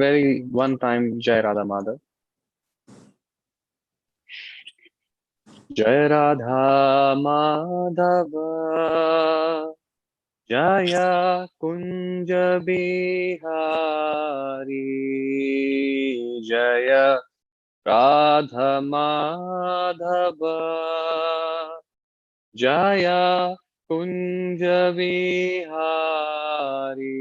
Very one time Jai Radha Madhav. Jai Radha Madhava Jaya Kunja Bihari Jaya Radha Madhava Jaya Kunja Bihari.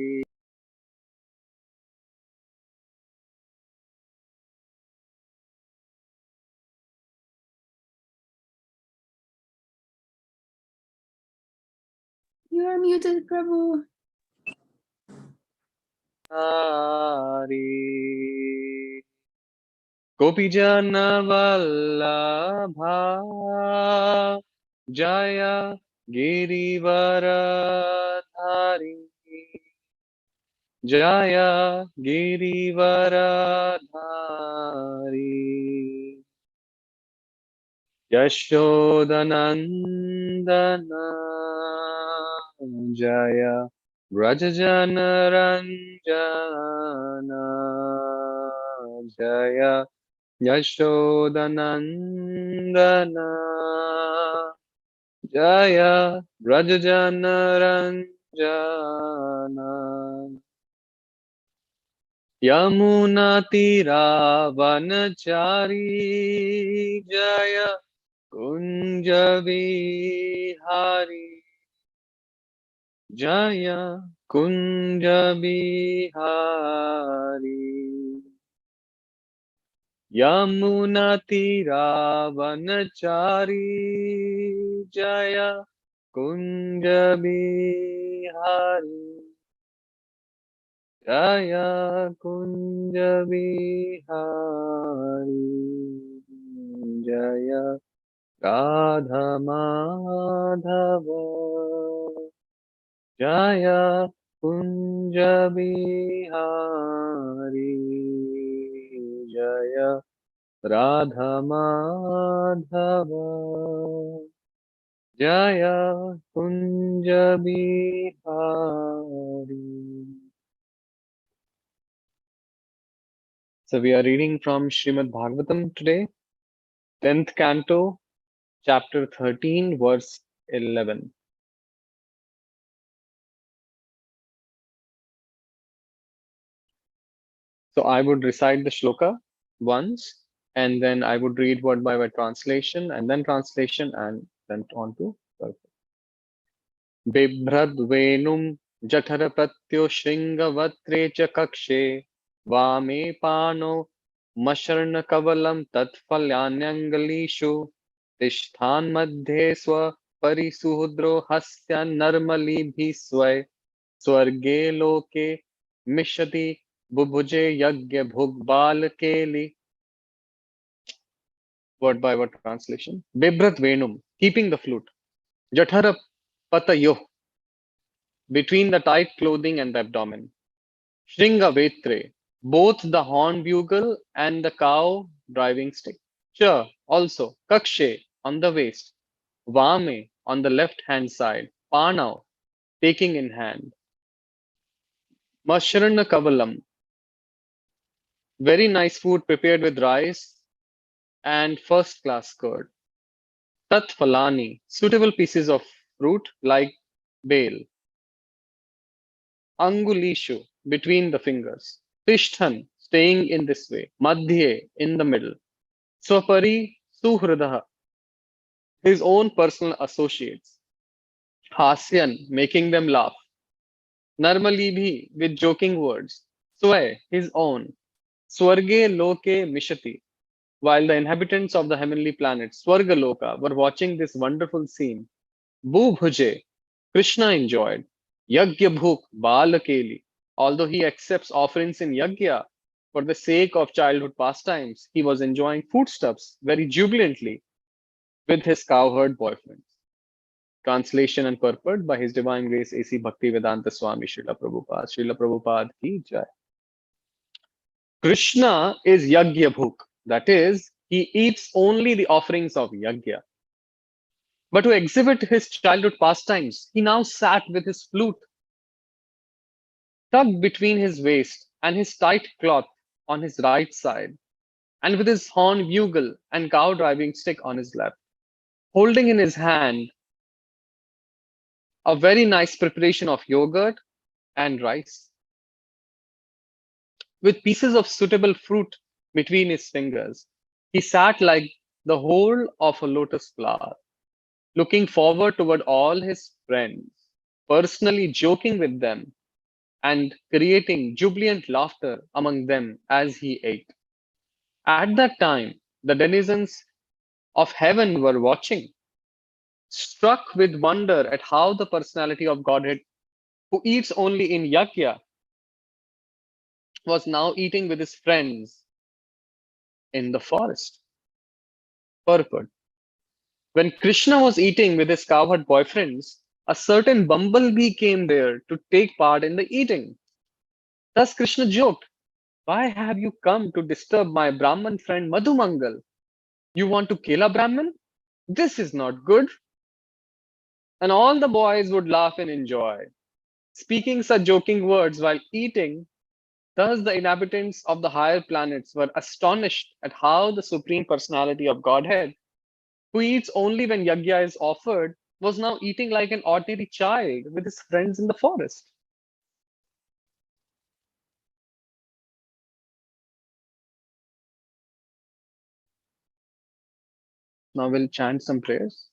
You are muted, Prabhu. Hari Gopijana Vallabha Jaya Girivaradhari Jaya Girivaradhari Yashodanandana Jaya Brajajana Ranjana Jaya Yashodanandana Jaya Brajajana Ranjana Yamuna Tira Vanachari Jaya Kunja Vihari Jaya Kunja Vihari Yamuna Tira Vanachari Jaya Kunja Bihari Jaya Kunja Bihari Jaya Radha Madhava Jaya Kunja Bihari Jaya Radha Madhava Jaya Kunja Bihari. So we are reading from Srimad Bhagavatam today, 10th canto, chapter 13, verse 11. So I would recite the shloka once, and then I would read word by word translation, and then translation, and then on to purport. Bibhradvenum jathara pratyo shringavatre cha kakshe vame pano masharna kavalam tatfalyanyangalishu tishthan madhye swa parisuhudro hasya narmali bhisvay swarge loke mishati bubuje yagya bhugbal keli. Word by word translation. Bibrat venum, keeping the flute. Jathara patayo, between the tight clothing and the abdomen. Shringa vetre, both the horn bugle and the cow driving stick. Cha, also, kakshe, on the waist. Vame, on the left hand side. Panav, taking in hand. Masharana kavalam, very nice food prepared with rice and first class curd. Tat falani, suitable pieces of fruit like bale. Angulishu, between the fingers. Tishthan, staying in this way. Madhye, in the middle. Swapari suhradaha, his own personal associates. Hasyan, making them laugh. Narmalibhi, with joking words. Sway, his own. Swarge loke mishati, while the inhabitants of the heavenly planet Swargaloka were watching this wonderful scene. Bhuje, Krishna enjoyed. Yagya Bhuk Balakeli, although he accepts offerings in Yagya for the sake of childhood pastimes, he was enjoying foodstuffs very jubilantly with his cowherd boyfriend. Translation and purport by His Divine Grace A.C. Bhaktivedanta Swami Srila Prabhupada. Srila Prabhupada ki jai. Krishna is Yagya Bhuk, that is, he eats only the offerings of Yagya. But to exhibit his childhood pastimes, he now sat with his flute tucked between his waist and his tight cloth on his right side, and with his horn bugle and cow driving stick on his left, holding in his hand a very nice preparation of yogurt and rice, with pieces of suitable fruit between his fingers. He sat like the whole of a lotus flower, looking forward toward all his friends, personally joking with them and creating jubilant laughter among them as he ate. At that time, the denizens of heaven were watching, struck with wonder at how the personality of Godhead, who eats only in Yajna, was now eating with his friends in the forest. Purport. When Krishna was eating with his cowherd boyfriends, a certain bumblebee came there to take part in the eating. Thus Krishna joked, "Why have you come to disturb my Brahman friend Madhumangal? You want to kill a Brahman? This is not good." And all the boys would laugh and enjoy. Speaking such joking words while eating, thus the inhabitants of the higher planets were astonished at how the Supreme Personality of Godhead, who eats only when yajna is offered, was now eating like an ordinary child with his friends in the forest. Now we'll chant some prayers.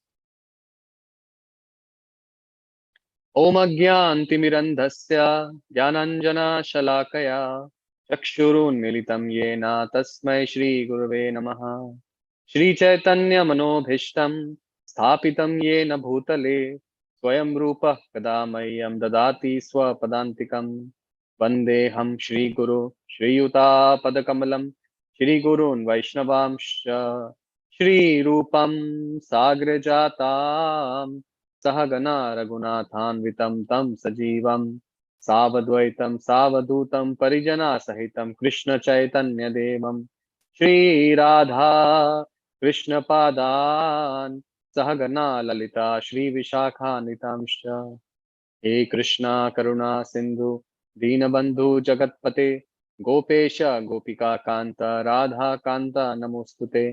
Om Agyantimirandhasya Jnananjana चक्षुरुन्मीलितं येन तस्मै श्रीगुरवे नमः। श्रीचैतन्यमनोभीष्टं स्थापितं येन भूतले स्वयं रूपः कदा मह्यं ददाति स्वपदान्तिकं। वन्देऽहं श्रीगुरो श्रीयुतापदकमलं श्रीगुरून् वैष्णवांश्च श्रीरूपं साग्रजातां सहगना रघुनाथान्वितं तं सजीवं सावद्वैतं सावधूतं परिजनासहितं कृष्णचैतन्यदेवं श्रीराधा कृष्णपादान् सहगना ललिता श्रीविशाखान्वितांश्च। हे कृष्णा करुणा सिन्धु दीनबन्धु जगत्पते गोपेश गोपिका कान्त राधा कान्त नमोस्तुते।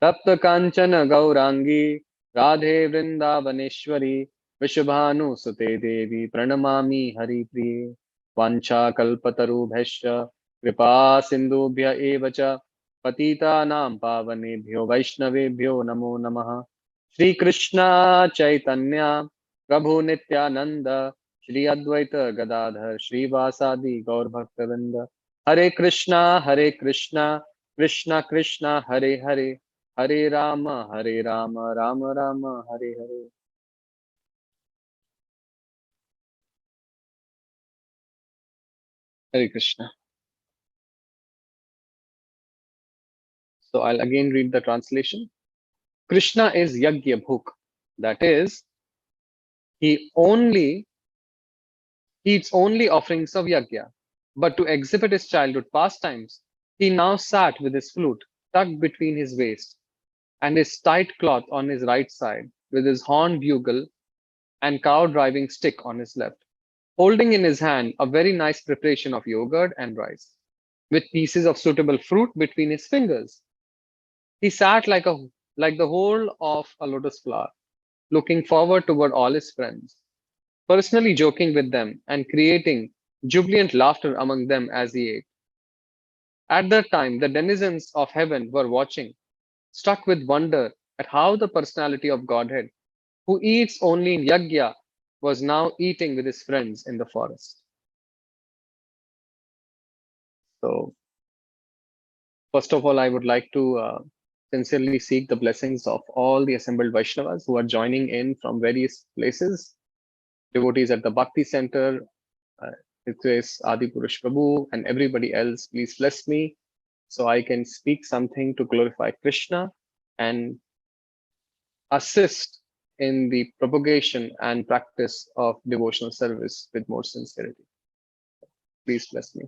तप्त काञ्चन गौरांगी राधे वृन्दावनेश्वरी वृषभानुसुते देवी प्रणमामि हरिप्रिये। वाञ्छाकल्पतरुभ्यश्च कृपा सिन्धुभ्य एव च पतितानां पावनेभ्यो वैष्णवेभ्यो नमो नमः। श्री कृष्ण चैतन्य प्रभु नित्यानंद श्री अद्वैत गदाधर श्रीवासादि गौर भक्तवृंद। हरे कृष्णा कृष्णा कृष्णा हरे हरे, हरे Ram Ram Ram Hare Hare. Hare Krishna. So I'll again read the translation. Krishna is Yajna Bhuk. That is, he only eats only offerings of Yajna. But to exhibit his childhood pastimes, he now sat with his flute tucked between his waist and his tight cloth on his right side, with his horn bugle and cow driving stick on his left, holding in his hand a very nice preparation of yogurt and rice, with pieces of suitable fruit between his fingers. He sat like the whole of a lotus flower, looking forward toward all his friends, personally joking with them and creating jubilant laughter among them as he ate. At that time, the denizens of heaven were watching, struck with wonder at how the personality of Godhead, who eats only in yajna, was now eating with his friends in the forest. So, first of all, I would like to sincerely seek the blessings of all the assembled Vaishnavas who are joining in from various places, devotees at the Bhakti Center, uh, it is Adi Purush Prabhu, and everybody else. Please bless me so I can speak something to glorify Krishna and assist in the propagation and practice of devotional service with more sincerity. Please bless me.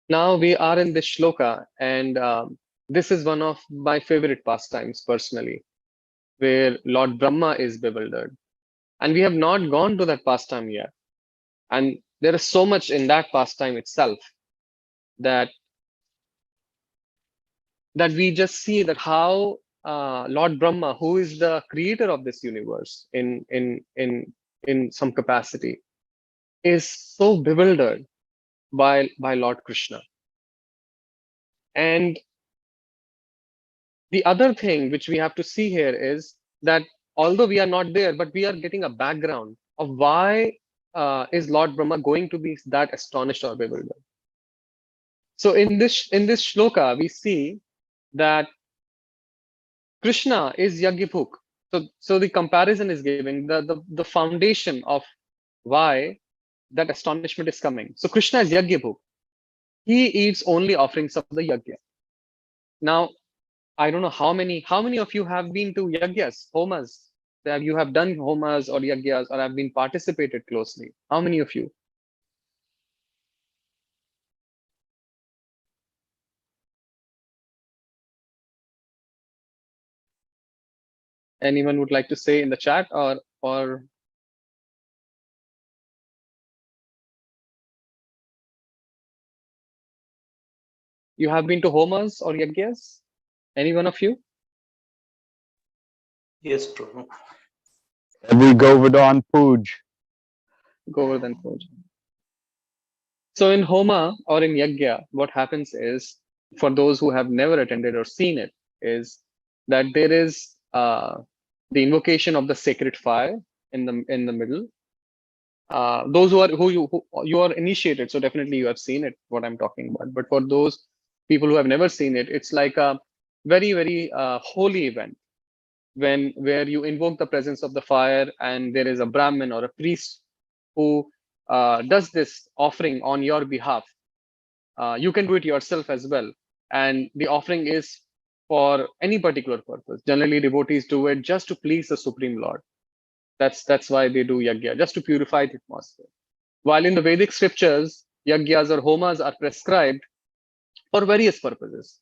Now we are in this shloka, and this is one of my favorite pastimes personally, where Lord Brahma is bewildered. And we have not gone to that pastime yet. And there is so much in that pastime itself that we just see that how Lord Brahma, who is the creator of this universe in some capacity, is so bewildered by Lord Krishna. And the other thing which we have to see here is that although we are not there, but we are getting a background of why is Lord Brahma going to be that astonished or bewildered. So in this shloka, we see that Krishna is Yagyabhuk. So the comparison is giving the foundation of why that astonishment is coming. So Krishna is Yagyabhuk. He eats only offerings of the Yagya. Now, I don't know how many of you have been to Yagyas, Homas. That you have done Homas or Yagyas or have been participated closely. How many of you? Anyone would like to say in the chat or you have been to Homas or Yagyas? Any one of you? Yes, Prabhu. Every Govardhan Puj. Govardhan Puja. So in Homa or in Yagya, what happens is, for those who have never attended or seen it, is that there is the invocation of the sacred fire in the middle. Those who you are initiated, so definitely you have seen it, what I'm talking about. But for those people who have never seen it, it's like a very holy event where you invoke the presence of the fire, and there is a Brahmin or a priest who does this offering on your behalf. You can do it yourself as well, and the offering is for any particular purpose. Generally, devotees do it just to please the Supreme Lord. That's why they do yagya, just to purify the atmosphere. While in the Vedic scriptures, yagyas or homas are prescribed for various purposes.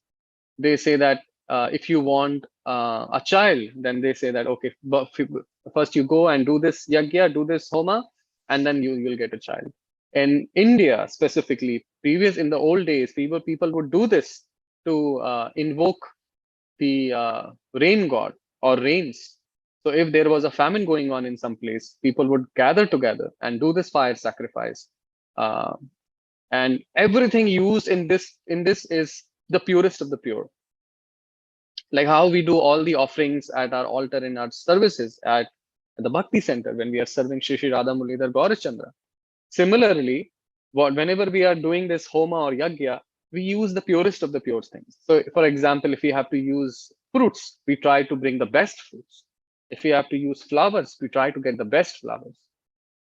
They say that if you want a child, then they say that okay, but first you go and do this yagya, do this homa, and then you will get a child. In India specifically, in the old days, people would do this to invoke the rain god or rains. So if there was a famine going on in some place, people would gather together and do this fire sacrifice. Uh, and everything used in this is the purest of the pure. Like how we do all the offerings at our altar in our services at the Bhakti Center when we are serving Shri Shri Radha Mulidhar Gaurachandra. Similarly, whenever we are doing this homa or yagya, we use the purest of the pure things. So, for example, if we have to use fruits, we try to bring the best fruits. If we have to use flowers, we try to get the best flowers.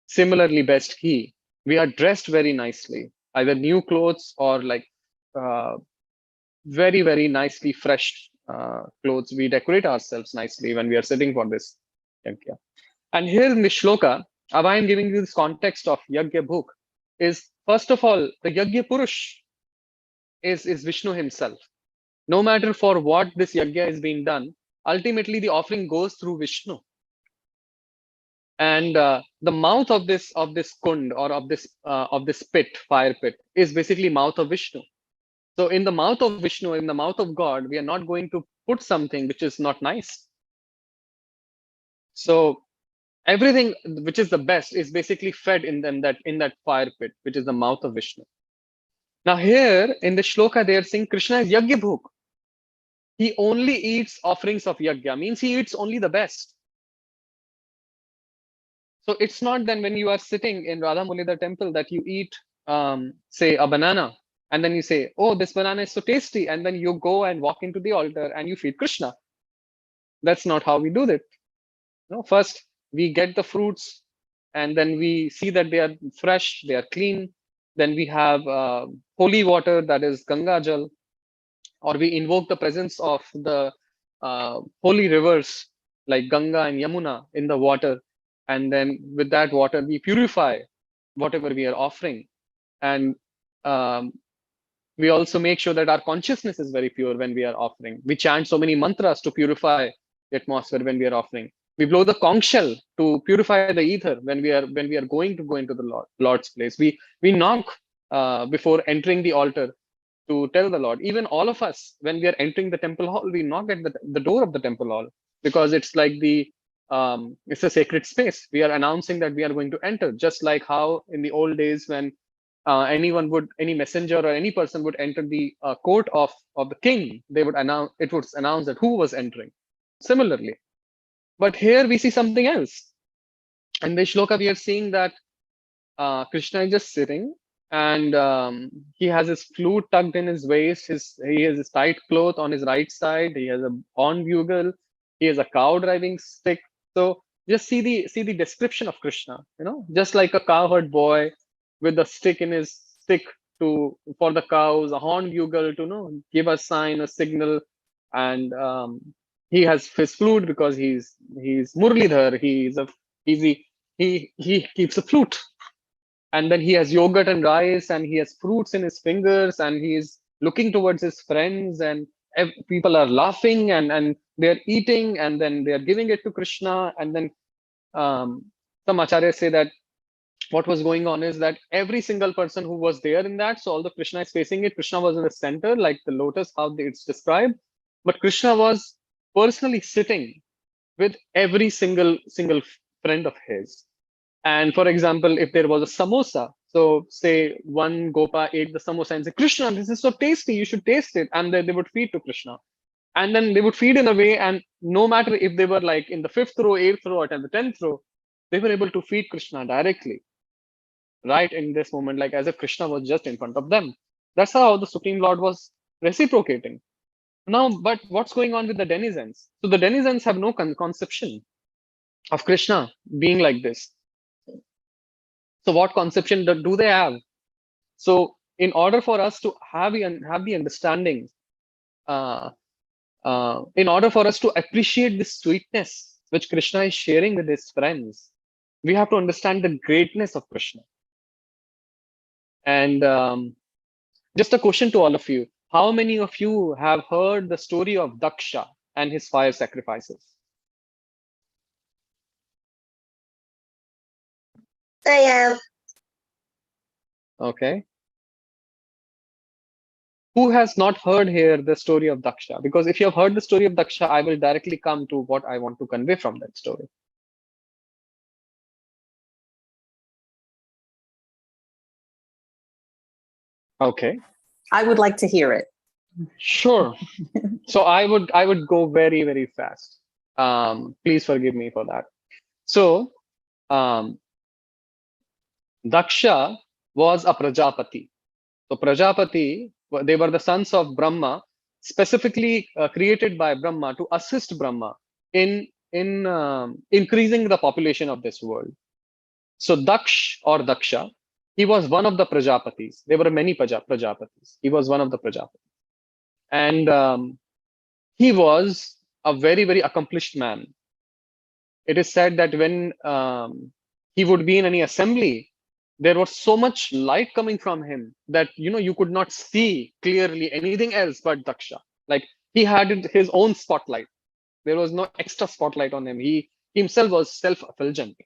Similarly, best ghee. We are dressed very nicely, either new clothes or like very nicely fresh clothes. We decorate ourselves nicely when we are sitting for this yagya. And here in the shloka, why I'm giving you this context of Yagya Bhuk is, first of all, the Yagya Purush is Vishnu himself. No matter for what this Yagya is being done, ultimately the offering goes through Vishnu. And the mouth of this kund or of this pit, fire pit, is basically mouth of Vishnu. So in the mouth of Vishnu, in the mouth of God, we are not going to put something which is not nice. So everything which is the best is basically fed in that fire pit, which is the mouth of Vishnu. Now here in the shloka, they are saying Krishna is Yagya Bhuk. He only eats offerings of Yagya, means he eats only the best. So it's not then when you are sitting in Radha Mulidhar temple that you eat, say, a banana, and then you say, oh, this banana is so tasty, and then you go and walk into the altar and you feed Krishna. That's not how we do it. No, first we get the fruits, and then we see that they are fresh, they are clean. Then we have holy water, that is Ganga Jal, or we invoke the presence of the holy rivers like Ganga and Yamuna in the water. And then with that water, we purify whatever we are offering. And we also make sure that our consciousness is very pure when we are offering. We chant so many mantras to purify the atmosphere when we are offering. We blow the conch shell to purify the ether when we are going to go into the Lord's place. We knock before entering the altar to tell the Lord. Even all of us, when we are entering the temple hall, we knock at the door of the temple hall, because it's like it's a sacred space. We are announcing that we are going to enter, just like how in the old days when any messenger or any person would enter the court of the king, they would announce, it would announce that who was entering. Similarly, but here we see something else. In this shloka, we are seeing that Krishna is just sitting, and he has his flute tucked in his waist. He has his tight cloth on his right side. He has a horn bugle. He has a cow driving stick. So just see the description of Krishna. Just like a cowherd boy with a stick in his stick for the cows, a horn bugle to give a sign, a signal, and he has his flute because he's Murlidhar. He keeps a flute, and then he has yogurt and rice, and he has fruits in his fingers, and he is looking towards his friends, and people are laughing, and they're eating, and then they are giving it to Krishna. And then some acharyas say that what was going on is that every single person who was there in that, so although Krishna is facing it, Krishna was in the center, like the lotus, how it's described, but Krishna was personally sitting with every single friend of his. And for example, if there was a samosa, so say one Gopa ate the samosa and said, Krishna, this is so tasty, you should taste it. And then they would feed to Krishna. And then they would feed in a way, and no matter if they were like in the 5th row, 8th row, or the 10th row, they were able to feed Krishna directly, right in this moment, like as if Krishna was just in front of them. That's how the Supreme Lord was reciprocating. Now, but what's going on with the denizens? So the denizens have no conception of Krishna being like this. So what conception do they have? So in order for us to have the understanding, in order for us to appreciate the sweetness which Krishna is sharing with his friends, we have to understand the greatness of Krishna. And just a question to all of you. How many of you have heard the story of Daksha and his fire sacrifices? I am. Okay. Who has not heard here the story of Daksha? Because if you have heard the story of Daksha, I will directly come to what I want to convey from that story. Okay. I would like to hear it. Sure. So I would go very, very fast. Please forgive me for that. So Daksha was a Prajapati. So Prajapati, they were the sons of Brahma, specifically created by Brahma to assist Brahma in increasing the population of this world. So Daksh or Daksha, he was one of the Prajapatis. There were many Prajapatis. He was one of the Prajapatis. And he was a very, very accomplished man. It is said that when he would be in any assembly, there was so much light coming from him that you could not see clearly anything else but Daksha. Like he had his own spotlight. There was no extra spotlight on him. He himself was self-effulgent.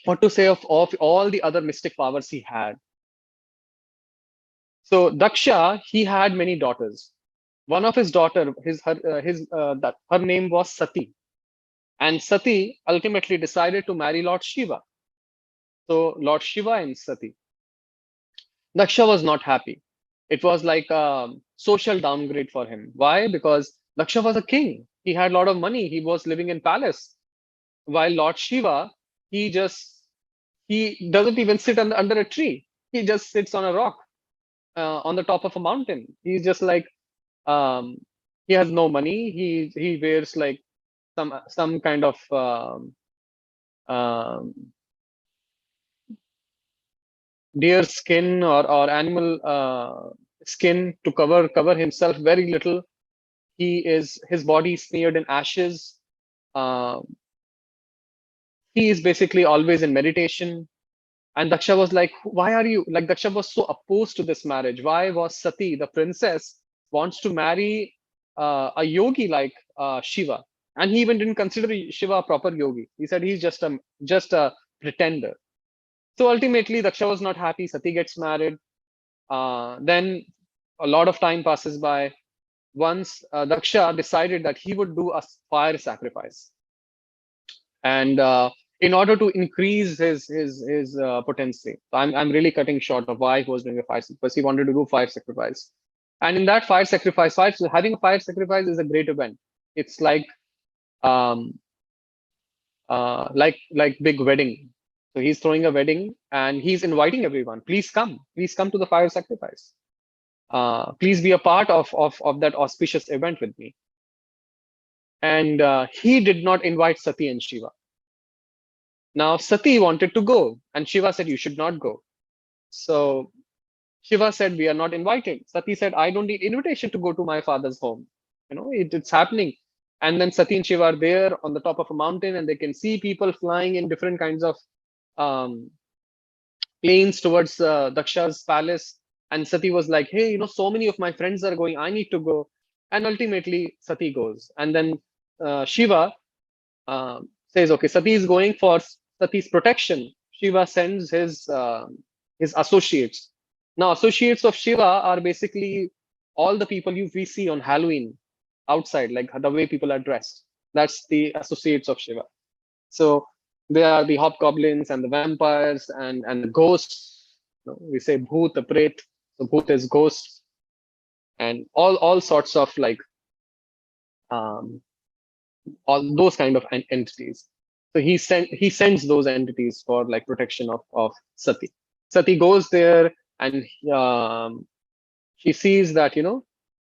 What to say of all the other mystic powers he had? So Daksha, he had many daughters. One of his daughter, her name was Sati, and Sati ultimately decided to marry Lord Shiva. So Lord Shiva and Sati. Daksha was not happy. It was like a social downgrade for him. Why? Because Daksha was a king. He had a lot of money. He was living in palace. While Lord Shiva, he doesn't even sit under a tree. He just sits on a rock, on the top of a mountain. He's just like, he has no money. He wears like some kind of deer skin or animal skin to cover himself. Very little. His body smeared in ashes. He is basically always in meditation. And Daksha was like, why are you like? Daksha was so opposed to this marriage. Why was Sati, the princess, wants to marry a yogi like Shiva? And he even didn't consider Shiva a proper yogi. He said he's just a pretender. So ultimately, Daksha was not happy. Sati gets married. Then a lot of time passes by. Once Daksha decided that he would do a fire sacrifice, and in order to increase his potency, I'm really cutting short of why he was doing a fire sacrifice. He wanted to do fire sacrifice, and in that fire sacrifice, having a fire sacrifice is a great event. It's um, like big wedding. So he's throwing a wedding and he's inviting everyone. Please come to the fire sacrifice. Please be a part of that auspicious event with me. And he did not invite Sati and Shiva. Now Sati wanted to go, and Shiva said, "You should not go." So Shiva said, "We are not invited." Sati said, "I don't need invitation to go to my father's home. It's happening." And then Sati and Shiva are there on the top of a mountain, and they can see people flying in different kinds of um, planes towards Daksha's palace. And Sati was like, "Hey, so many of my friends are going. I need to go." And ultimately, Sati goes. And then Shiva says, "Okay, Sati is going for Sati's protection." Shiva sends his associates. Now, associates of Shiva are basically all the people we see on Halloween outside, like the way people are dressed. That's the associates of Shiva. So they are the hobgoblins and the vampires and the ghosts. We say bhoot, the pret. So bhoot is ghosts, and all sorts of um, all those kind of entities. So he sends those entities for like protection of Sati. Sati goes there, and she sees that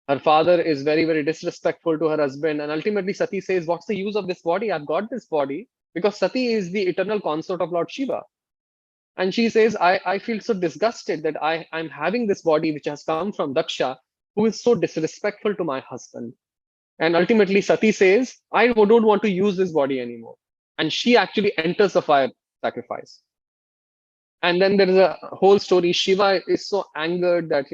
her father is very, very disrespectful to her husband, and ultimately Sati says, "What's the use of this body? I've got this body," because Sati is the eternal consort of Lord Shiva. And she says, I feel so disgusted that I'm having this body which has come from Daksha, who is so disrespectful to my husband. And ultimately Sati says, "I don't want to use this body anymore." And she actually enters the fire sacrifice. And then there is a whole story. Shiva is so angered that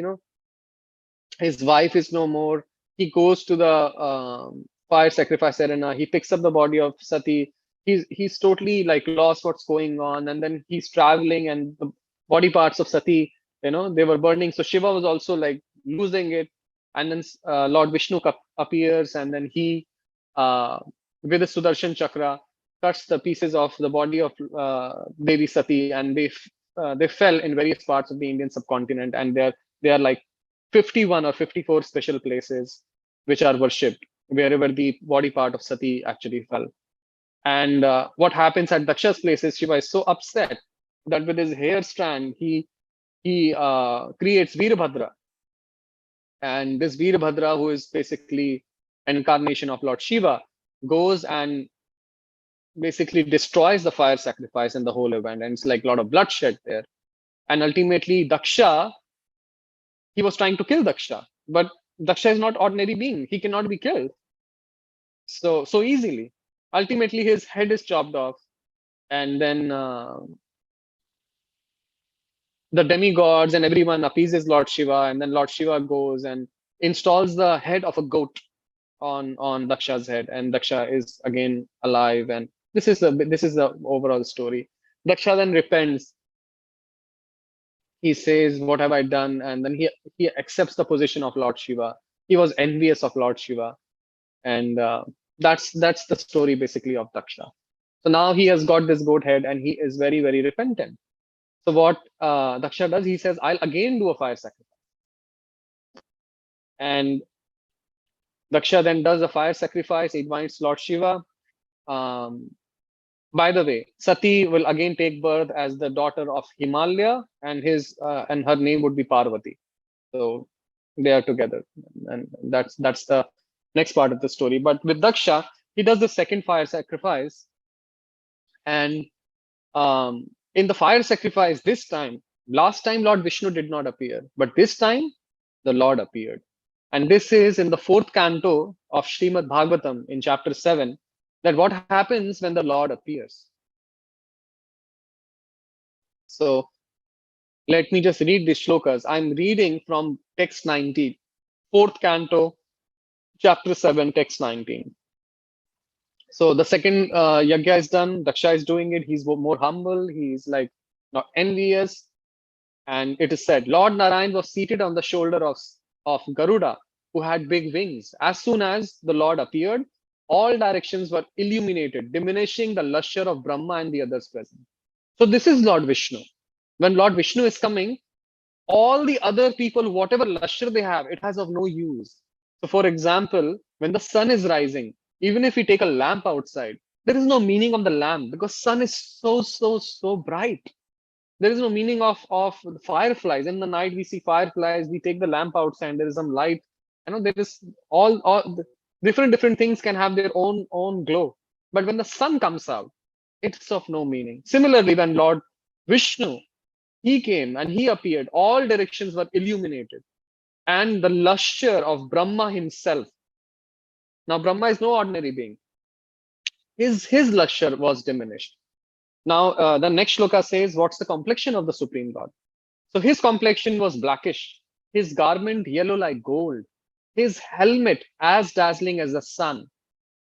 his wife is no more. He goes to the fire sacrifice arena. He picks up the body of Sati. He's totally like lost what's going on, and then he's traveling, and the body parts of Sati, they were burning. So Shiva was also like losing it, and then Lord Vishnu appears, and then he, with the Sudarshan chakra, cuts the pieces of the body of Devi Sati, and they fell in various parts of the Indian subcontinent, and they are like 51 or 54 special places which are worshipped wherever the body part of Sati actually fell. And what happens at Daksha's place is Shiva is so upset that with his hair strand, he creates Veerbhadra. And this Veerbhadra, who is basically an incarnation of Lord Shiva, goes and basically destroys the fire sacrifice and the whole event. And it's like a lot of bloodshed there. And ultimately, Daksha, he was trying to kill Daksha, but Daksha is not ordinary being. He cannot be killed so easily. Ultimately, his head is chopped off, and then the demigods and everyone appeases Lord Shiva, and then Lord Shiva goes and installs the head of a goat on Daksha's head, and Daksha is again alive. And this is the overall story. Daksha then repents. He says, "What have I done?" And then he accepts the position of Lord Shiva. He was envious of Lord Shiva, and that's the story basically of Daksha. So now he has got this goat head, and he is very, very repentant. So what Daksha does, he says, "I'll again do a fire sacrifice." And Daksha then does a fire sacrifice. He invites Lord Shiva. By the way, Sati will again take birth as the daughter of Himalaya, and her name would be Parvati. So they are together, and that's the next part of the story. But with Daksha, he does the second fire sacrifice, and in the fire sacrifice this time, last time Lord Vishnu did not appear, but this time the Lord appeared. And this is in the 4th canto of Srimad Bhagavatam in chapter 7, that what happens when the Lord appears. So let me just read these shlokas. I'm reading from text 19, 4th canto, chapter 7, text 19. So the second yajna is done. Daksha is doing it. He's more humble. He's like not envious. And it is said, Lord Narayan was seated on the shoulder of Garuda, who had big wings. As soon as the Lord appeared, all directions were illuminated, diminishing the lustre of Brahma and the others present. So this is Lord Vishnu. When Lord Vishnu is coming, all the other people, whatever lustre they have, it has of no use. So, for example, when the sun is rising, even if we take a lamp outside, there is no meaning of the lamp because sun is so bright. There is no meaning of fireflies. In the night, we see fireflies. We take the lamp outside, and there is some light. There is all different things can have their own glow. But when the sun comes out, it's of no meaning. Similarly, when Lord Vishnu he came and he appeared, all directions were illuminated, and the lustre of Brahma himself. Now, Brahma is no ordinary being. His lustre was diminished. Now, the next shloka says, what's the complexion of the Supreme Lord? So his complexion was blackish, his garment yellow like gold, his helmet as dazzling as the sun.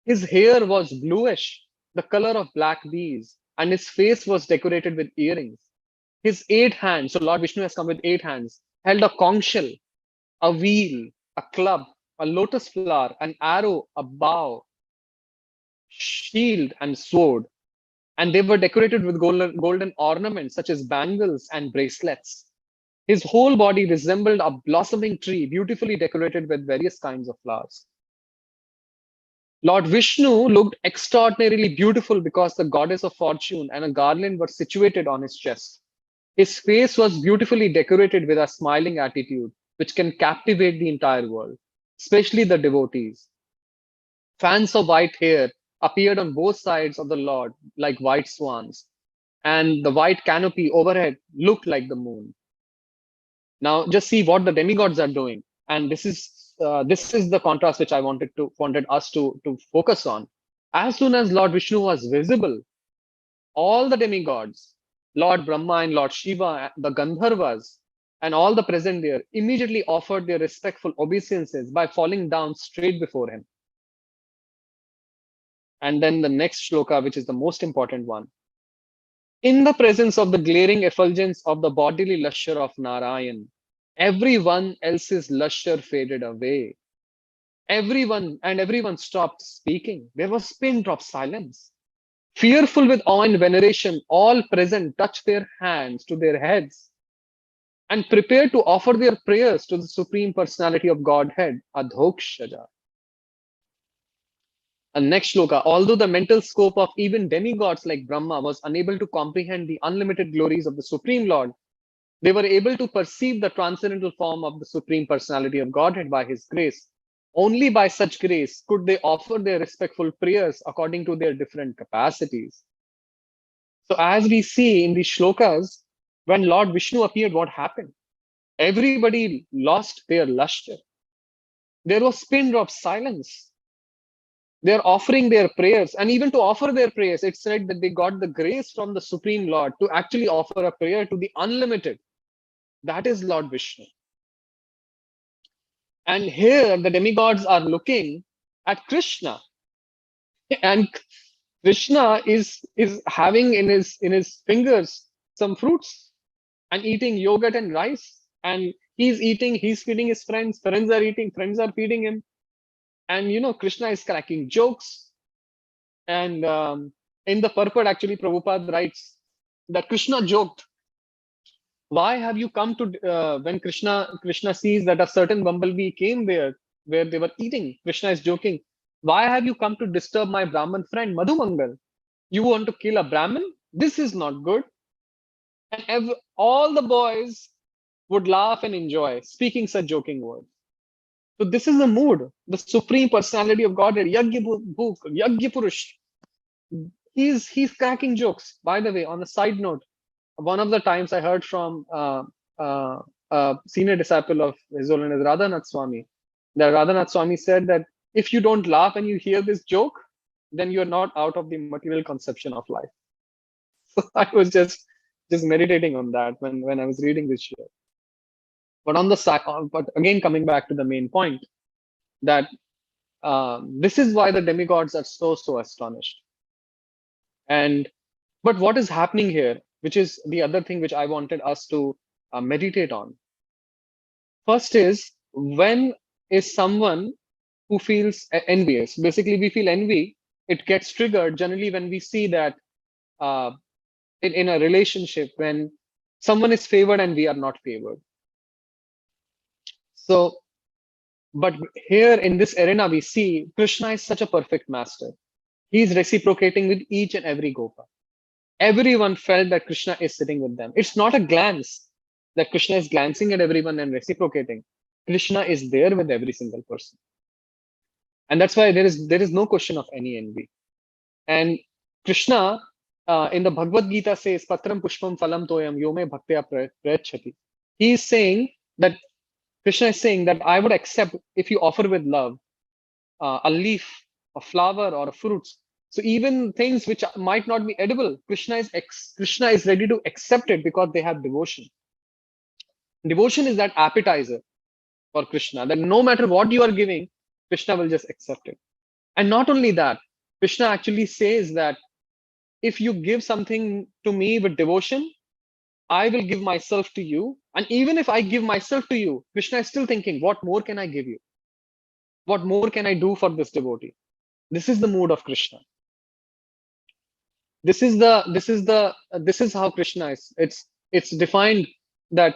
His hair was bluish, the color of black bees, and his face was decorated with earrings. His 8 hands, so Lord Vishnu has come with 8 hands, held a conch shell, a wheel, a club, a lotus flower, an arrow, a bow, shield, and sword. And they were decorated with golden ornaments such as bangles and bracelets. His whole body resembled a blossoming tree, beautifully decorated with various kinds of flowers. Lord Vishnu looked extraordinarily beautiful because the goddess of fortune and a garland were situated on his chest. His face was beautifully decorated with a smiling attitude, which can captivate the entire world, especially the devotees. Fans of white hair appeared on both sides of the Lord like white swans, and the white canopy overhead looked like the moon. Now, just see what the demigods are doing, and this is the contrast which I wanted us to focus on. As soon as Lord Vishnu was visible, all the demigods, Lord Brahma and Lord Shiva, the Gandharvas, and all the present there immediately offered their respectful obeisances by falling down straight before him. And then the next shloka, which is the most important one. In the presence of the glaring effulgence of the bodily lustre of Narayan, everyone else's lustre faded away. Everyone stopped speaking. There was pin drop silence. Fearful with awe and veneration, all present touched their hands to their heads and prepared to offer their prayers to the Supreme Personality of Godhead, Adhokshaja. And next shloka, although the mental scope of even demigods like Brahma was unable to comprehend the unlimited glories of the Supreme Lord, they were able to perceive the transcendental form of the Supreme Personality of Godhead by His grace. Only by such grace could they offer their respectful prayers according to their different capacities. So as we see in these shlokas, when Lord Vishnu appeared, what happened? Everybody lost their lustre. There was pin drop silence. They're offering their prayers, and even to offer their prayers, it's said that they got the grace from the Supreme Lord to actually offer a prayer to the unlimited. That is Lord Vishnu. And here the demigods are looking at Krishna, and Krishna is having in his fingers some fruits and eating yogurt and rice, and he's feeding his friends. Friends are eating, friends are feeding him, and Krishna is cracking jokes. And in the purport, actually, Prabhupada writes that Krishna joked, why have you come to, when Krishna sees that a certain bumblebee came there where they were eating, Krishna is joking, why have you come to disturb my Brahman friend Madhumangal? You want to kill a Brahmin? This is not good. And all the boys would laugh and enjoy speaking such joking words. So this is the mood, the Supreme Personality of Godhead, Yagya Purush. He's cracking jokes. By the way, on a side note, one of the times I heard from a senior disciple of His Holiness Radhanath Swami, that Radhanath Swami said that if you don't laugh and you hear this joke, then you're not out of the material conception of life. So I was just meditating on that when I was reading this year. But on the side, but again coming back to the main point, that This is why the demigods are so astonished. But what is happening here, which is the other thing which I wanted us to meditate on. First is, when is someone who feels envious? Basically, we feel envy. It gets triggered generally when we see that uh, in a relationship, when someone is favored and we are not favored. So, but here in this arena, we see Krishna is such a perfect master. He is reciprocating with each and every Gopa. Everyone felt that Krishna is sitting with them. It's not a glance that Krishna is glancing at everyone and reciprocating. Krishna is there with every single person. And that's why there is no question of any envy. And Krishna in the Bhagavad Gita says, Patram Pushpam Phalam Toyam Yome Bhaktya Prayachati. He is saying that Krishna is saying that I would accept if you offer with love a leaf, a flower, or a fruits. So even things which might not be edible, Krishna is ready to accept it because they have devotion. Devotion is that appetizer for Krishna, that no matter what you are giving, Krishna will just accept it. And not only that, Krishna actually says that if you give something to me with devotion, I will give myself to you. And even if I give myself to you, Krishna is still thinking, what more can I give you? What more can I do for this devotee? This is the mood of Krishna. This is how Krishna is. It's defined that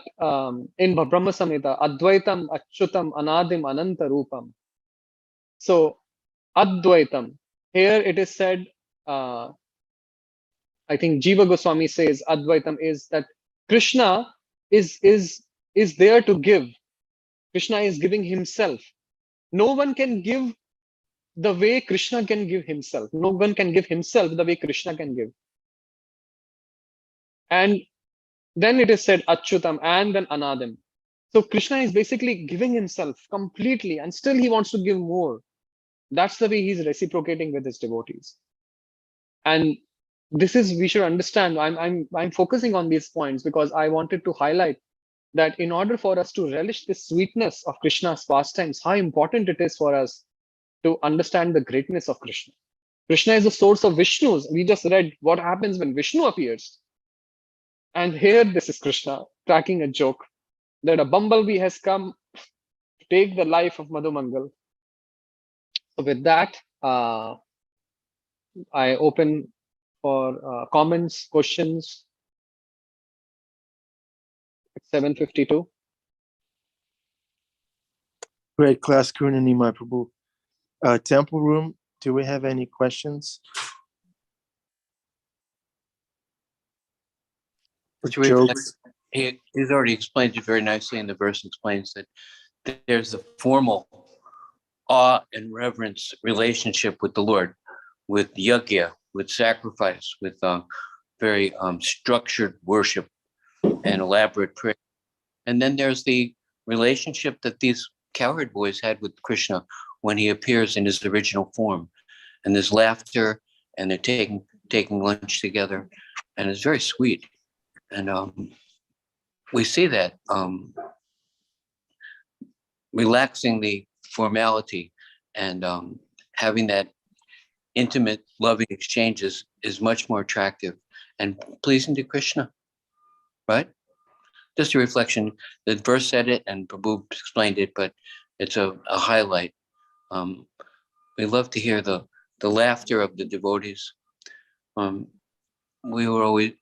in Brahma Samhita, Advaitam, Achyutam, Anadim, Ananta Rupam. So Advaitam. Here it is said, I think Jiva Goswami says Advaitam is that Krishna is there to give. Krishna is giving himself. No one can give the way Krishna can give himself. No one can give himself the way Krishna can give. And then it is said Achyutam and then Anadim. So Krishna is basically giving himself completely and still he wants to give more. That's the way he's reciprocating with his devotees. And this is, we should understand, I'm focusing on these points because I wanted to highlight that in order for us to relish the sweetness of Krishna's pastimes, how important it is for us to understand the greatness of Krishna. Krishna is the source of Vishnu's. We just read what happens when Vishnu appears. And here this is Krishna cracking a joke that a bumblebee has come to take the life of Madhumangal. So with that, I open for comments, questions. It's 7:52. Great class, Karuna, Nimai, Prabhu. Temple room, do we have any questions? Jokes? He's already explained it very nicely, and the verse explains that there's a formal awe and reverence relationship with the Lord, with yajna, with sacrifice, with very structured worship and elaborate prayer. And then there's the relationship that these cowherd boys had with Krishna when he appears in his original form. And there's laughter, and they're taking lunch together, and it's very sweet. And we see that relaxing the formality and having that intimate, loving exchanges is much more attractive and pleasing to Krishna, right? Just a reflection. The verse said it and Prabhu explained it, but it's a highlight. We love to hear the laughter of the devotees. We were always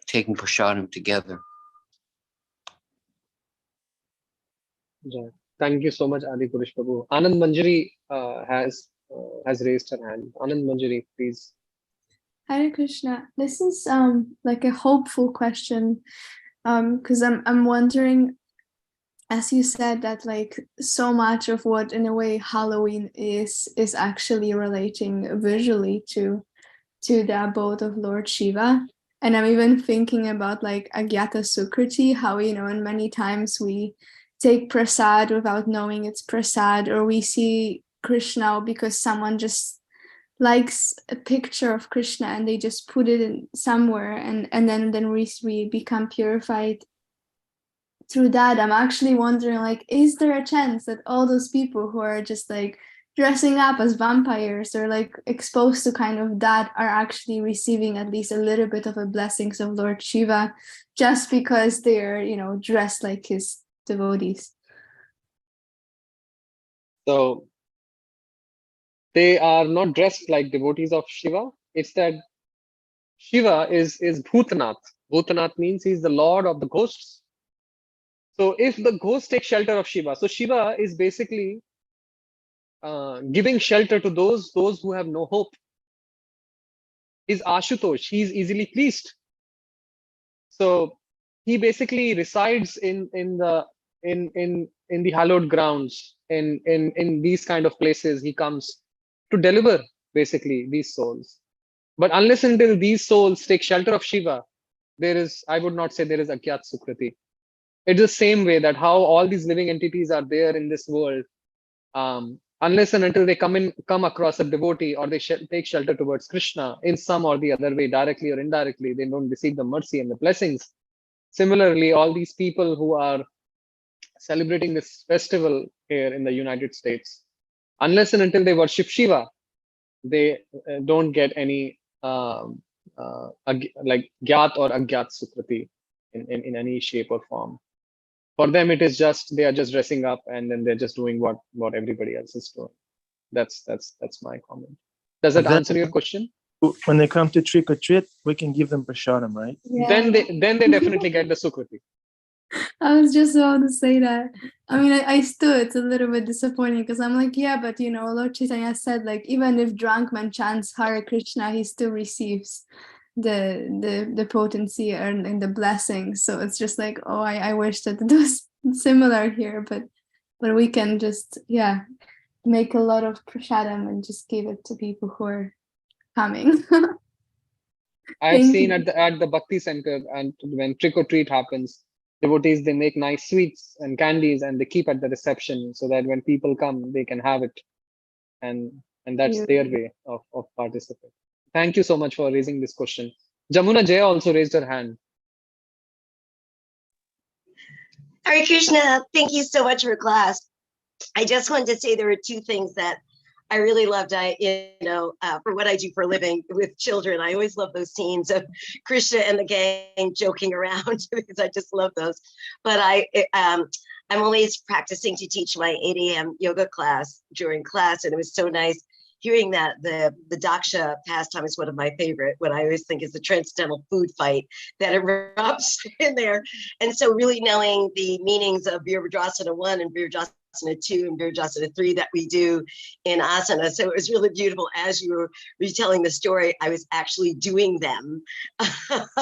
taking prasadam together. Yeah. Thank you so much, Adi Purush Prabhu. Anand Manjari has raised her hand. Anand Manjari, please. Hare Krishna. This is like a hopeful question, because I'm wondering, as you said, that like so much of what in a way Halloween is actually relating visually to the abode of Lord Shiva. And I'm even thinking about like Agyata Sukriti, how, and many times we take prasad without knowing it's prasad, or we see Krishna because someone just likes a picture of Krishna and they just put it in somewhere, and then we become purified through that. I'm actually wondering, like, is there a chance that all those people who are just like dressing up as vampires or like exposed to kind of that are actually receiving at least a little bit of a blessings of Lord Shiva just because they're, dressed like his devotees. So they are not dressed like devotees of Shiva. It's that Shiva is Bhutanath. Bhutanath means he's the lord of the ghosts. So if the ghosts take shelter of Shiva, so Shiva is basically giving shelter to those who have no hope. He's Ashutosh. He's easily pleased. So he basically resides in the hallowed grounds, in these kind of places. He comes to deliver basically these souls. But unless until these souls take shelter of Shiva, I would not say there is Agyat Sukriti. It's the same way that how all these living entities are there in this world. Unless and until they come across a devotee or they take shelter towards Krishna in some or the other way, directly or indirectly, they don't receive the mercy and the blessings. Similarly, all these people who are celebrating this festival here in the United States, unless and until they worship Shiva, they don't get any like Gyat or Agyat Sukriti in any shape or form. For them, it is just they are just dressing up and then they're just doing what everybody else is doing. That's my comment. Does that answer your question? When they come to trick or treat, we can give them prasadam, right? Yeah. Then they definitely get the Sukriti. I was just about to say that. I mean, I still, it's a little bit disappointing because I'm like, yeah, but Lord Chaitanya said, like, even if drunk man chants Hare Krishna, he still receives the potency and the blessings. So it's just like, oh, I wish that it was similar here, but we can just, make a lot of prasadam and just give it to people who are coming. I've seen at the Bhakti Center, and when trick or treat happens, devotees, they make nice sweets and candies and they keep at the reception so that when people come, they can have it. And that's their way of participating. Thank you so much for raising this question. Jamuna Jaya also raised her hand. Hare Krishna, thank you so much for class. I just wanted to say there were two things that I really loved. For what I do for a living with children, I always love those scenes of Krishna and the gang joking around because I just love those. But I'm always practicing to teach my 8 a.m. yoga class during class, and it was so nice hearing that the Daksha pastime is one of my favorite. What I always think is the transcendental food fight that erupts in there, and so really knowing the meanings of Virabhadrasana 1 and Virabhadrasana 2 and Virabhadrasana 3 that we do in asana. So it was really beautiful. As you were retelling the story, I was actually doing them.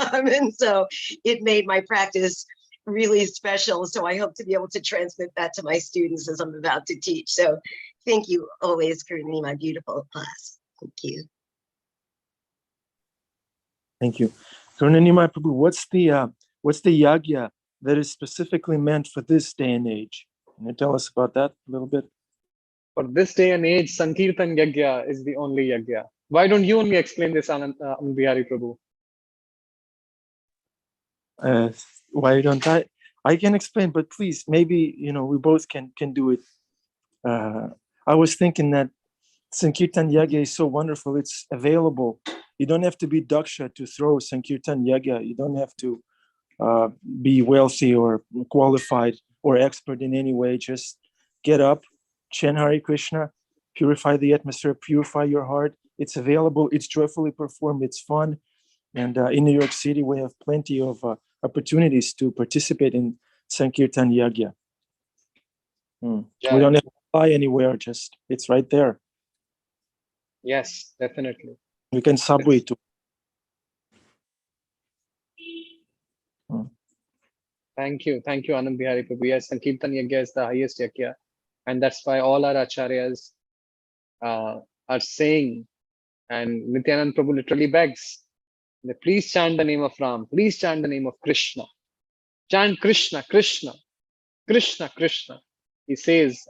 And so it made my practice really special. So I hope to be able to transmit that to my students as I'm about to teach. So thank you always, Karuna, my beautiful class. Thank you. Thank you. Karuna Nimai Prabhu, what's the yagya that is specifically meant for this day and age? Can you tell us about that a little bit? For this day and age, Sankirtan Yagya is the only Yagya. Why don't you only explain this, Anand Bihari Prabhu? Why don't I? I can explain, but please, maybe, we both can do it. I was thinking that Sankirtan Yagya is so wonderful. It's available. You don't have to be Daksha to throw Sankirtan Yagya. You don't have to be wealthy or qualified or expert in any way. Just get up, chant Hare Krishna, purify the atmosphere, purify your heart. It's available. It's joyfully performed. It's fun. And in New York City, we have plenty of opportunities to participate in Sankirtan Yagya. Yeah. We don't have to fly anywhere. Just it's right there. Yes, definitely. We can subway to. Thank you, Anand Bihari Prabhu. Yes, Sankirtan Yagya is the highest Yagya, and that's why all our acharyas are saying, and Nityanand Prabhu literally begs, that please chant the name of Ram, please chant the name of Krishna, chant Krishna, Krishna, Krishna, Krishna. He says,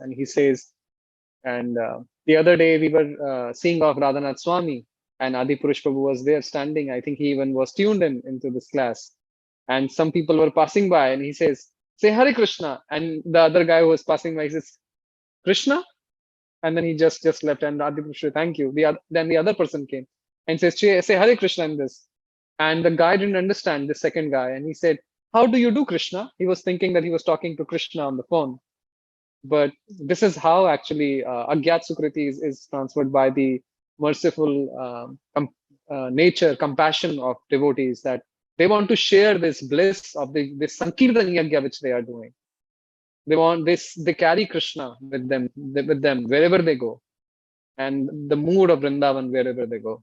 and the other day we were seeing of Radhanath Swami, and Adi Purush Prabhu was there standing. I think he even was tuned into this class. And some people were passing by and he says, say Hare Krishna. And the other guy who was passing by, he says, Krishna? And then he just left, and Adipurush, thank you. Then the other person came and says, say Hare Krishna in this. And the guy didn't understand, the second guy, and he said, how do you do Krishna? He was thinking that he was talking to Krishna on the phone. But this is how actually Agyat Sukriti is transferred by the merciful nature, compassion of devotees, that they want to share this bliss of this Sankirtan Yagya which they are doing. They want this, they carry Krishna with them wherever they go, and the mood of Vrindavan wherever they go.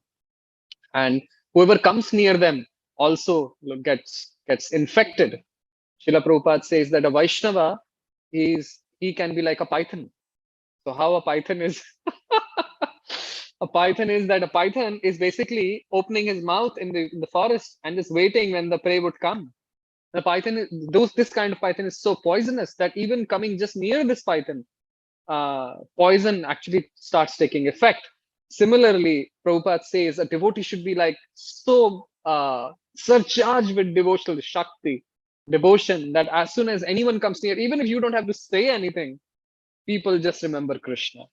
And whoever comes near them also gets infected. Srila Prabhupada says that a Vaishnava he can be like a python. So how a python is a python is basically opening his mouth in the forest and just waiting when the prey would come. The python this kind of python is so poisonous that even coming just near this python, poison actually starts taking effect. Similarly, Prabhupada says a devotee should be like so surcharged with devotional shakti, devotion, that as soon as anyone comes near, even if you don't have to say anything, people just remember Krishna,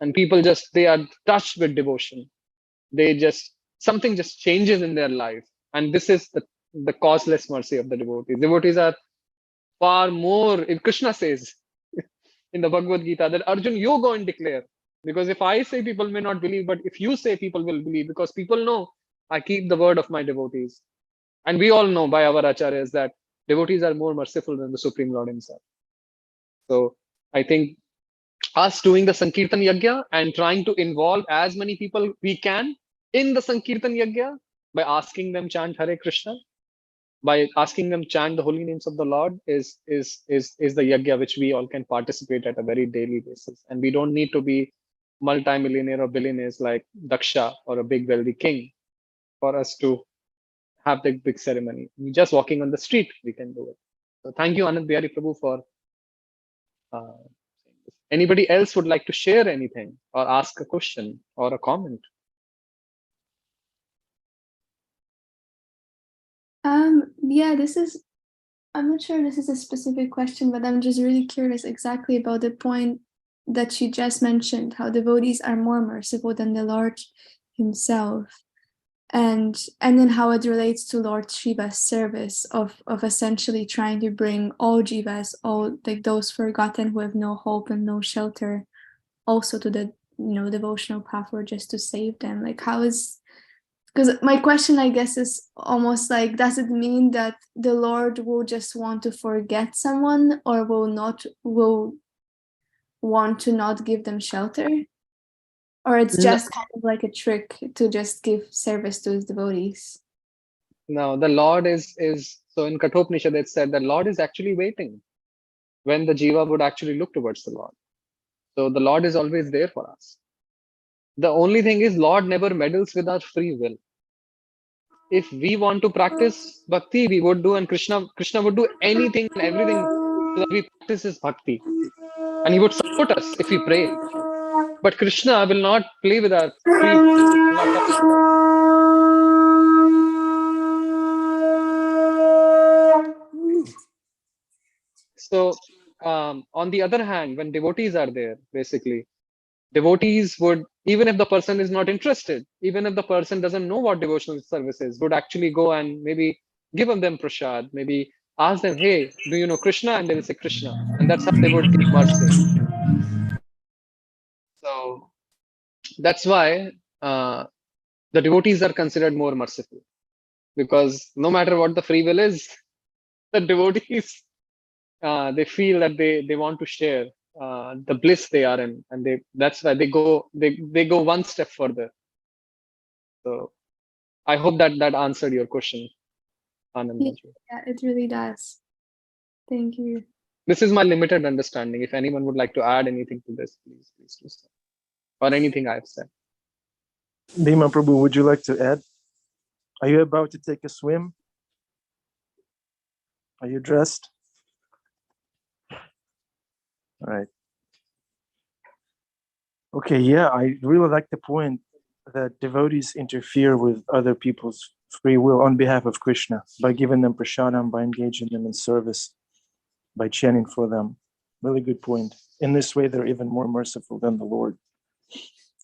and people they are touched with devotion. Something just changes in their life, and this is the causeless mercy of the devotees. Devotees are far more. If Krishna says in the Bhagavad Gita that Arjun, you go and declare, because if I say, people may not believe, but if you say, people will believe, because people know I keep the word of my devotees. And we all know by our acharyas that devotees are more merciful than the Supreme Lord himself. So I think us doing the Sankirtan Yagya and trying to involve as many people we can in the Sankirtan Yagya by asking them chant Hare Krishna, by asking them chant the holy names of the Lord is the Yagya which we all can participate at a very daily basis. And we don't need to be multi-millionaire or billionaires like Daksha or a big wealthy king for us to have the big ceremony. Just walking on the street, we can do it. So thank you, Anand Bihari Prabhu, for anybody else would like to share anything or ask a question or a comment? Yeah, I'm not sure this is a specific question, but I'm just really curious exactly about the point that you just mentioned, how devotees are more merciful than the Lord himself. And then how it relates to Lord Shiva's service of essentially trying to bring all jivas, all like those forgotten who have no hope and no shelter, also to the devotional path, or just to save them. Like, how is, because my question, I guess, is almost like, does it mean that the Lord will just want to forget someone, or will want to not give them shelter? Or it's just kind of like a trick to just give service to his devotees? No, the Lord is so in Kathopanishad it said the Lord is actually waiting when the jiva would actually look towards the Lord. So the Lord is always there for us. The only thing is, Lord never meddles with our free will. If we want to practice bhakti, we would do, and Krishna would do anything and everything so that we practice his bhakti. And he would support us if we pray. But Krishna will not play with our free will. So, on the other hand, when devotees are there, basically, devotees would, even if the person is not interested, even if the person doesn't know what devotional service is, would actually go and maybe give them prasad, maybe ask them, hey, do you know Krishna? And they will say Krishna. And that's how they would give mercy. So that's why the devotees are considered more merciful, because no matter what the free will is, the devotees, they feel that they want to share the bliss they are in, and that's why they go one step further. So I hope that answered your question, Anand. Yeah, it really does. Thank you. This is my limited understanding. If anyone would like to add anything to this, please do so. Or anything I've said. Nimai Prabhu, would you like to add? Are you about to take a swim? Are you dressed? All right. Okay, yeah, I really like the point that devotees interfere with other people's free will on behalf of Krishna by giving them prasadam, by engaging them in service, by chanting for them. Really good point. In this way, they're even more merciful than the Lord.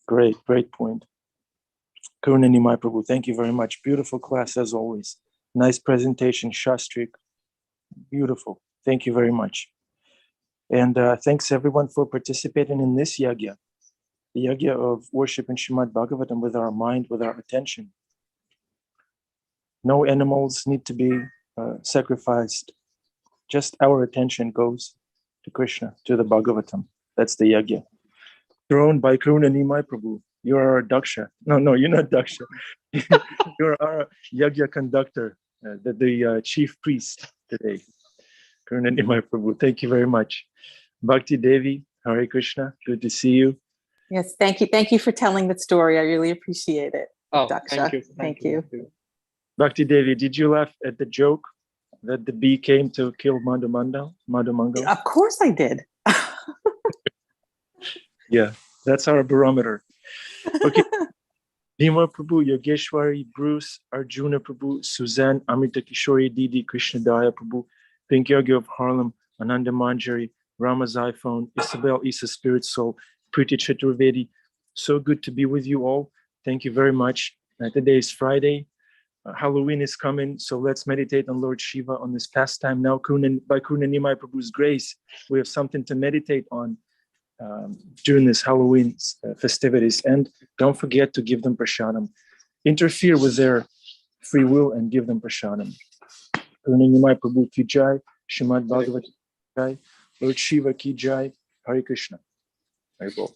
Great point. Karuna Nimai Prabhu, thank you very much. Beautiful class as always. Nice presentation, Shastrik. Beautiful. Thank you very much. And thanks everyone for participating in this yagya, the yagya of worshiping Srimad Bhagavatam with our mind, with our attention. No animals need to be sacrificed. Just our attention goes to Krishna, to the Bhagavatam. That's the yagya. Thrown by Karuna Nimai Prabhu. You're our Daksha. No, you're not Daksha. You're our yagya conductor, the chief priest today. Karuna Nimai Prabhu. Thank you very much. Bhakti Devi, Hare Krishna. Good to see you. Yes, thank you. Thank you for telling that story. I really appreciate it. Oh, Daksha. thank you. Bhakti Devi, did you laugh at the joke that the bee came to kill Madhu Mangal? Of course I did. Yeah, that's our barometer. Okay. Nima Prabhu, Yogeshwari, Bruce, Arjuna Prabhu, Suzanne, Amrita Kishori, Didi, Krishna Daya Prabhu, Pink Yogi of Harlem, Ananda Manjari, Rama's iPhone, Isabel Isa Spirit Soul, Preeti Chaturvedi. So good to be with you all. Thank you very much. Today is Friday. Halloween is coming, so let's meditate on Lord Shiva on this pastime now. By Karuna Nimai Prabhu's grace, we have something to meditate on during this Halloween festivities. And don't forget to give them prasadam. Interfere with their free will and give them prasadam. Karuna Nimai Prabhu ki jai, Srimad Bhagavatam ki jai, Lord Shiva ki jai, Hare Krishna. Hare Bol.